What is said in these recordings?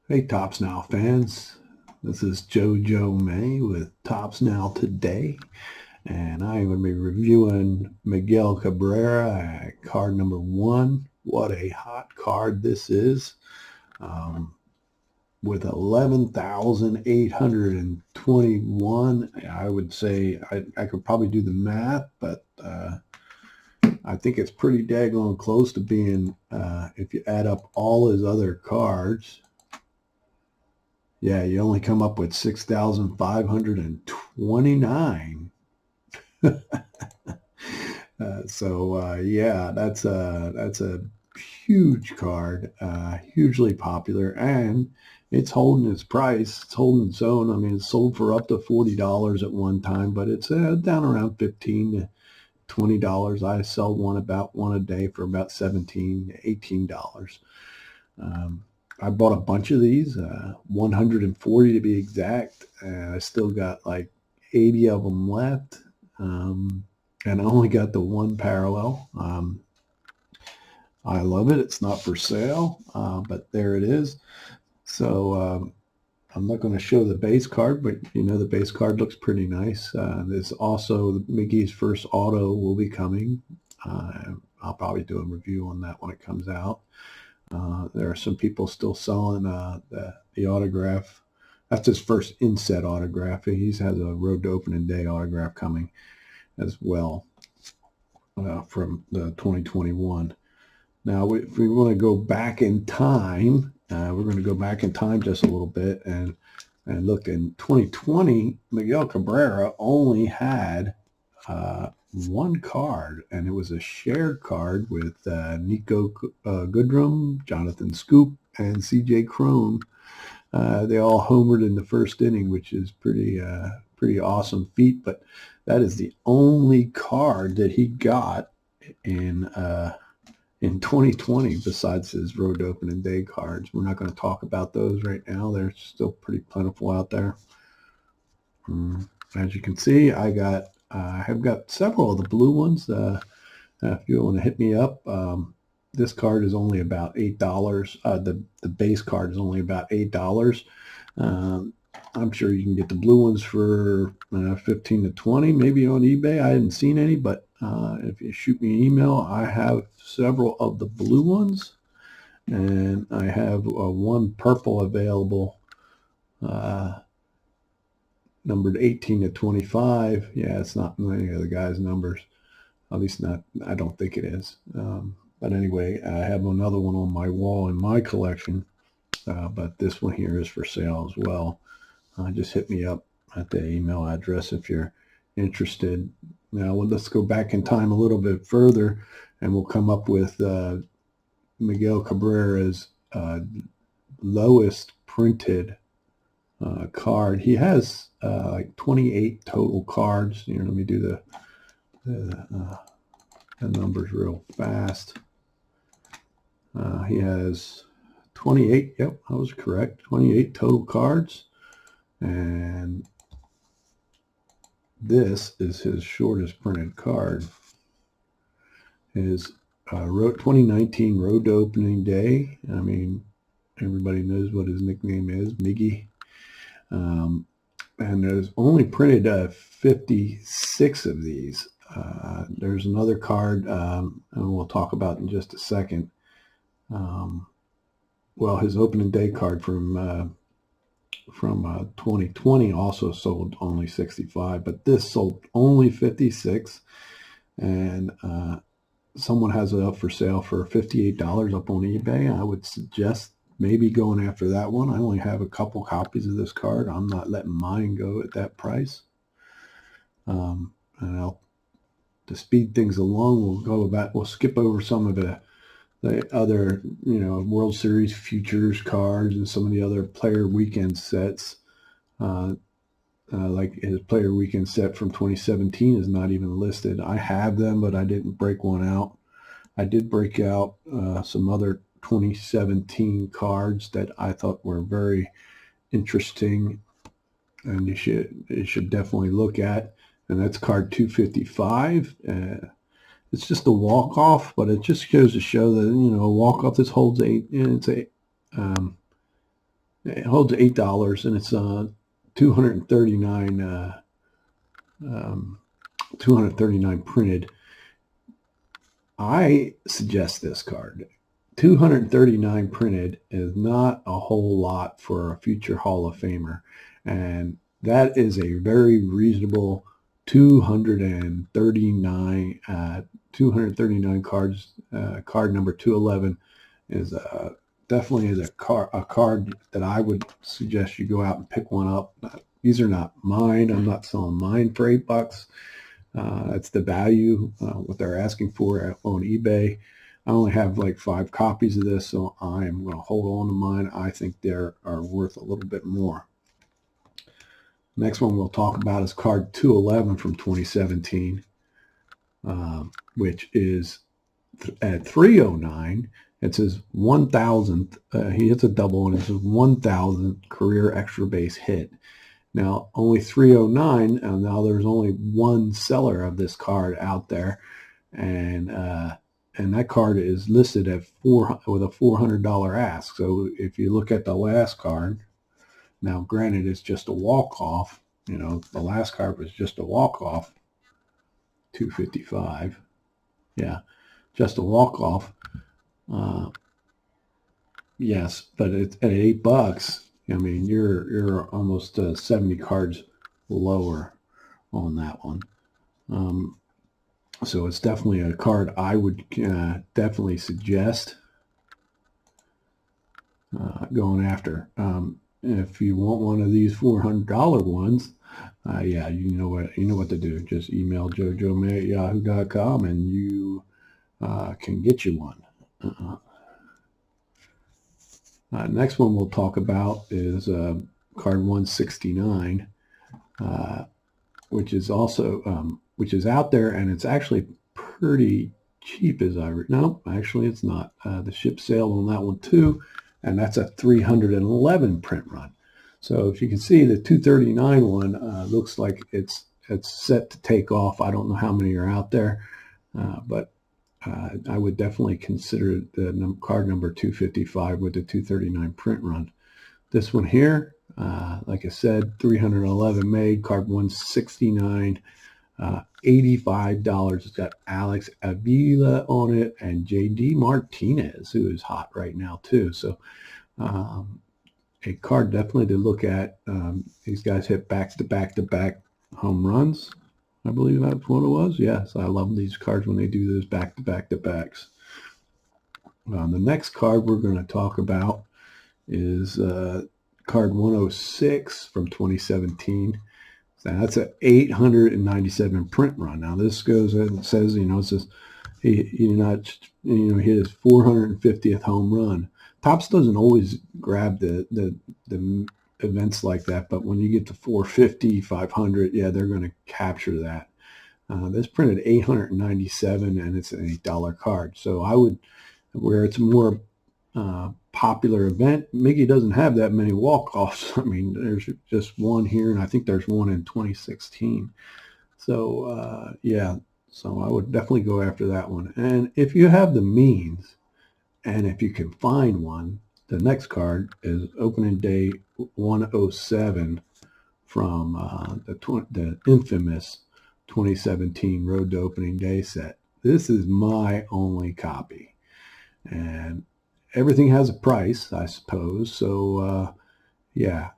Hey, Tops Now fans. This is JoJo May with Tops Now Today, and I'm going to be reviewing Miguel Cabrera at card number 1. What a hot card this is. With 11,821, I would say I could probably do the math, but I think it's pretty daggone close to being, if you add up all his other cards. Yeah, you only come up with 6,529. Yeah, that's a huge card, hugely popular, and it's holding its price. It's holding its own. I mean, it's sold for up to $40 at one time, but it's down around $15 to $20. I sell about one a day for about $17 to $18. I bought a bunch of these, 140 to be exact. I still got like 80 of them left, and I only got the one parallel. I love it. It's not for sale, but there it is. So I'm not going to show the base card, but the base card looks pretty nice. There's also Mickey's first auto will be coming. I'll probably do a review on that when it comes out. There are some people still selling the autograph. That's his first inset autograph. He has a Road to Opening Day autograph coming as well from the 2021. Now, if we want to go back in time, we're going to go back in time just a little bit and look. In 2020, Miguel Cabrera only had one card, and it was a shared card with Nico Goodrum, Jonathan Scoop, and C.J. Cron. They all homered in the first inning, which is pretty awesome feat. But that is the only card that he got in 2020 besides his Road to Opening Day cards. We're not going to talk about those right now. They're still pretty plentiful out there. As you can see, I have got several of the blue ones. If you want to hit me up, this card is only about $8. The base card is only about $8. I'm sure you can get the blue ones for 15 to 20, maybe on eBay. I haven't seen any, but if you shoot me an email, I have several of the blue ones, and I have one purple available, numbered 18 to 25. Yeah, it's not any of the guys' numbers. At least not, I don't think it is. But anyway, I have another one on my wall in my collection, but this one here is for sale as well. Just hit me up at the email address if you're interested. Now, let's go back in time a little bit further, and we'll come up with Miguel Cabrera's lowest printed card. He has like 28 total cards. Let me do the numbers real fast. He has 28. Yep, I was correct. 28 total cards. And this is his shortest printed card. His 2019 Road to Opening Day. I mean, everybody knows what his nickname is, Miggy. And there's only printed 56 of these. There's another card, and we'll talk about in just a second. Well, his opening day card from 2020 also sold only 65, but this sold only 56, and someone has it up for sale for $58 up on eBay. I would suggest maybe going after that one. I only have a couple copies of this card. I'm not letting mine go at that price. And to speed things along, we'll skip over some of the other, World Series futures cards and some of the other player weekend sets. Like his player weekend set from 2017 is not even listed. I have them, but I didn't break one out. I did break out some other 2017 cards that I thought were very interesting, and you should definitely look at. And that's card 255. It's just a walk-off, but it just goes to show that, a walk-off, this holds 8, and it's It holds $8, and it's 239 239 printed. I suggest this card. 239 printed is not a whole lot for a future Hall of Famer, and that is a very reasonable 239 239 cards. Card number 211 is definitely is a card that I would suggest you go out and pick one up. These are not mine. I'm not selling mine for $8. That's the value, what they're asking for on eBay. I only have like 5 copies of this, so I am going to hold on to mine. I think they are worth a little bit more. Next one we'll talk about is card 211 from 2017, which is at 309. It says 1,000th. He hits a double, and it says 1,000th career extra base hit. Now, only 309, and now there's only one seller of this card out there, and that card is listed at with a $400 ask. So if you look at the last card, now granted it's just a walk-off, you know, the last card was just a walk-off, 255, yeah, just a walk-off. Yes, but it's at $8. I mean, you're almost 70 cards lower on that one. So it's definitely a card I would definitely suggest going after. If you want one of these $400 ones, yeah, you know what to do. Just email jojo@yahoo.com and you can get you one. Next one we'll talk about is card 169, which is also which is out there, and it's actually pretty cheap as no, actually it's not. The ship sale on that one too, and that's a 311 print run. So if you can see, the 239 one looks like it's set to take off. I don't know how many are out there, but I would definitely consider the card number 255 with the 239 print run. This one here, like I said, 311 made, card 169, $85. It's got Alex Avila on it and JD Martinez, who is hot right now too. So a card definitely to look at. These guys hit back-to-back home runs. I believe that's what it was. Yes, I love these cards when they do those back-to-backs. The next card we're going to talk about is card 106 from 2017. So that's an 897 print run. Now this goes and says, it says he hit his 450th home run. Topps doesn't always grab the events like that, but when you get to 450, 500, yeah, they're going to capture that. This printed 897, and it's an $8 card. So I would, where it's a more popular event, Miggy doesn't have that many walk-offs. I mean, there's just one here, and I think there's one in 2016. So yeah, so I would definitely go after that one. And if you have the means, and if you can find one, the next card is opening day 107 from the infamous 2017 Road to Opening Day set. This is my only copy, and everything has a price, I suppose. So yeah,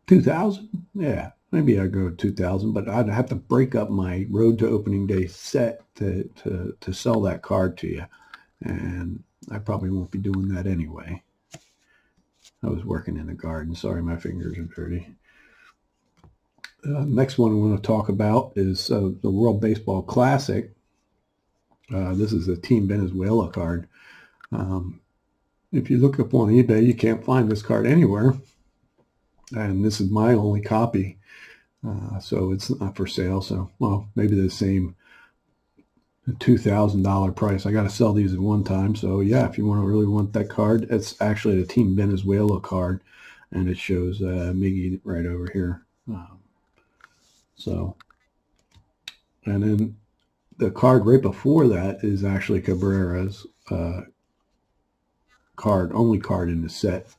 2,000. Yeah, maybe I'd go 2,000, but I'd have to break up my Road to Opening Day set to sell that card to you, and I probably won't be doing that anyway. I was working in the garden. Sorry, my fingers are dirty. Next one we want to talk about is the World Baseball Classic. This is a Team Venezuela card. If you look up on eBay, you can't find this card anywhere. And this is my only copy. So it's not for sale. So, well, maybe the same $2,000 price. I got to sell these at one time. So yeah, if you really want that card, it's actually the Team Venezuela card, and it shows Miggy right over here. So, and then the card right before that is actually Cabrera's only card in the set.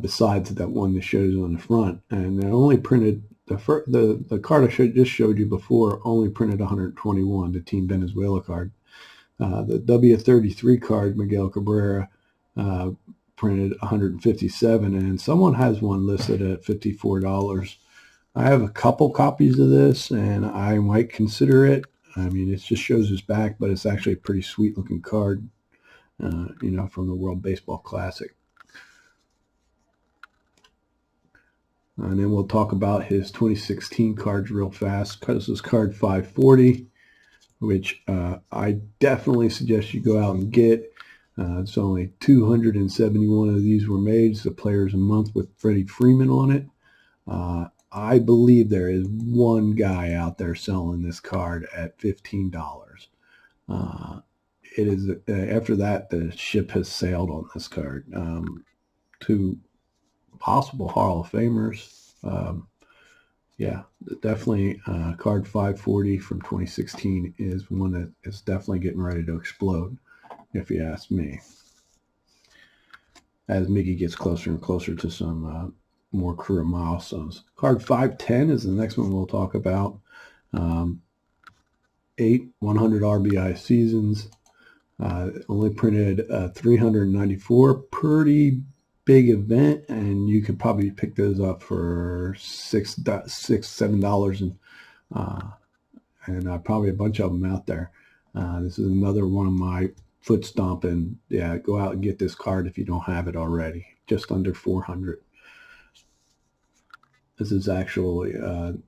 besides that one that shows on the front. And they only printed the card I just showed you before only printed 121, the Team Venezuela card. The W33 card, Miguel Cabrera, printed 157, and someone has one listed at $54. I have a couple copies of this, and I might consider it. I mean, it just shows his back, but it's actually a pretty sweet looking card, you know, from the World Baseball Classic. And then we'll talk about his 2016 cards real fast. This is card 540, which I definitely suggest you go out and get. It's only 271 of these were made. It's the Players a Month with Freddie Freeman on it. I believe there is one guy out there selling this card at $15. It is after that the ship has sailed on this card. To possible Hall of Famers. Yeah, definitely card 540 from 2016 is one that is definitely getting ready to explode, if you ask me, as Mickey gets closer and closer to some more career milestones. Card 510 is the next one we'll talk about. 8 100 RBI seasons. Only printed 394. Pretty big event, and you could probably pick those up for $7, and probably a bunch of them out there. This is another one of my foot stomping. Yeah, go out and get this card if you don't have it already. Just under 400. This is actually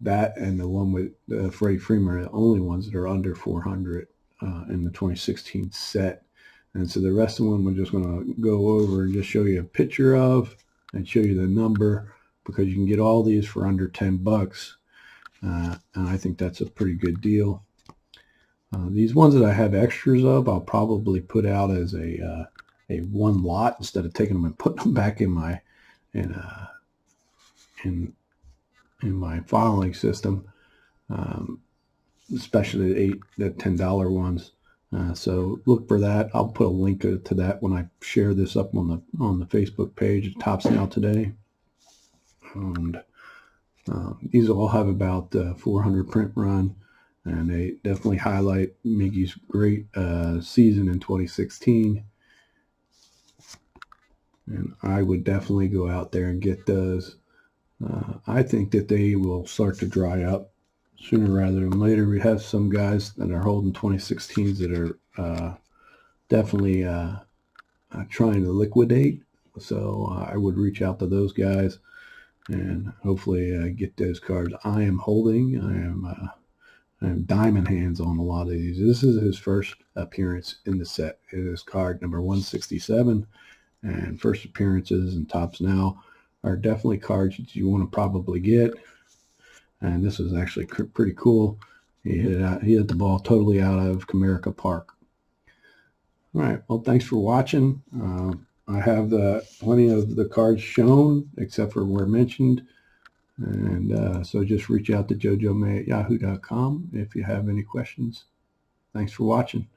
that and the one with Freddie Freeman are the only ones that are under 400 in the 2016 set. And so the rest of them we're just going to go over and just show you a picture of and show you the number, because you can get all these for under $10. And I think that's a pretty good deal. These ones that I have extras of, I'll probably put out as a one lot instead of taking them and putting them back in my in my filing system, especially the $10 ones. So look for that. I'll put a link to that when I share this up on the Facebook page at Tops Now Today. And these all have about 400 print run, and they definitely highlight Miggy's great season in 2016. And I would definitely go out there and get those. I think that they will start to dry up sooner rather than later. We have some guys that are holding 2016s that are definitely trying to liquidate. So I would reach out to those guys and hopefully get those cards. I am holding. I am diamond hands on a lot of these. This is his first appearance in the set. It is card number 167, and first appearances and Tops Now are definitely cards that you want to probably get. And this is actually pretty cool. He hit the ball totally out of Comerica Park. All right. Well, thanks for watching. I have plenty of the cards shown, except for where mentioned. And so just reach out to jojomay@yahoo.com if you have any questions. Thanks for watching.